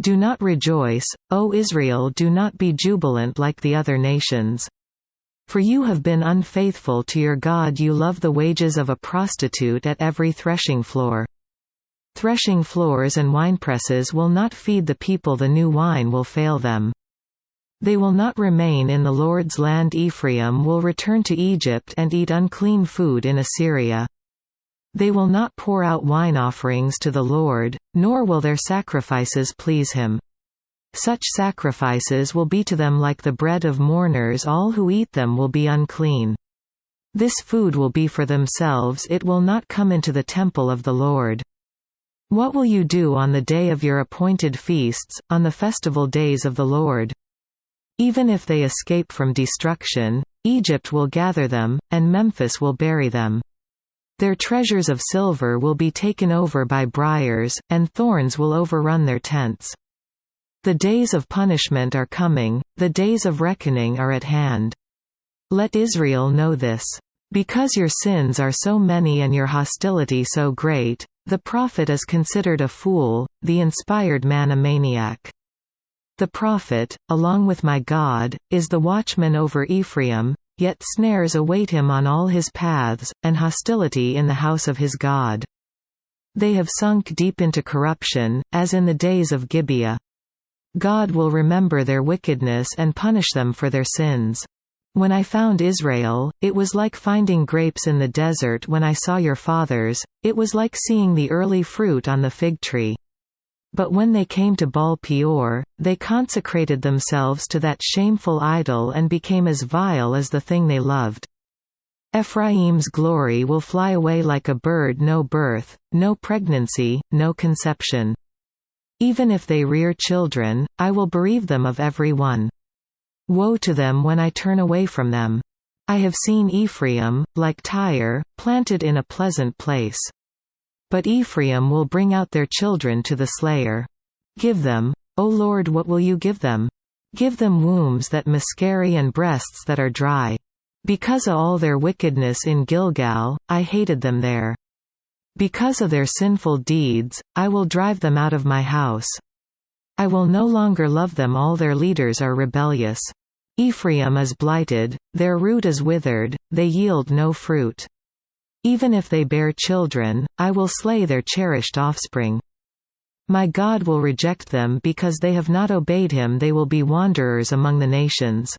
Do not rejoice, O Israel, do not be jubilant like the other nations. For you have been unfaithful to your God, you love the wages of a prostitute at every threshing floor. Threshing floors and winepresses will not feed the people, the new wine will fail them. They will not remain in the Lord's land. Ephraim will return to Egypt and eat unclean food in Assyria. They will not pour out wine offerings to the Lord, nor will their sacrifices please him. Such sacrifices will be to them like the bread of mourners, all who eat them will be unclean. This food will be for themselves, it will not come into the temple of the Lord. What will you do on the day of your appointed feasts, on the festival days of the Lord? Even if they escape from destruction, Egypt will gather them, and Memphis will bury them. Their treasures of silver will be taken over by briars, and thorns will overrun their tents. The days of punishment are coming, the days of reckoning are at hand. Let Israel know this. Because your sins are so many and your hostility so great, the prophet is considered a fool, the inspired man a maniac. The prophet, along with my God, is the watchman over Ephraim, yet snares await him on all his paths, and hostility in the house of his God. They have sunk deep into corruption, as in the days of Gibeah. God will remember their wickedness and punish them for their sins. When I found Israel, it was like finding grapes in the desert. When I saw your fathers, it was like seeing the early fruit on the fig tree. But when they came to Baal Peor, they consecrated themselves to that shameful idol and became as vile as the thing they loved. Ephraim's glory will fly away like a bird, no birth, no pregnancy, no conception. Even if they rear children, I will bereave them of every one. Woe to them when I turn away from them. I have seen Ephraim, like Tyre, planted in a pleasant place. But Ephraim will bring out their children to the slayer. Give them, O Lord, what will you give them? Give them wombs that miscarry and breasts that are dry. Because of all their wickedness in Gilgal, I hated them there. Because of their sinful deeds, I will drive them out of my house. I will no longer love them, all their leaders are rebellious. Ephraim is blighted, their root is withered, they yield no fruit. Even if they bear children, I will slay their cherished offspring. My God will reject them because they have not obeyed him, they will be wanderers among the nations.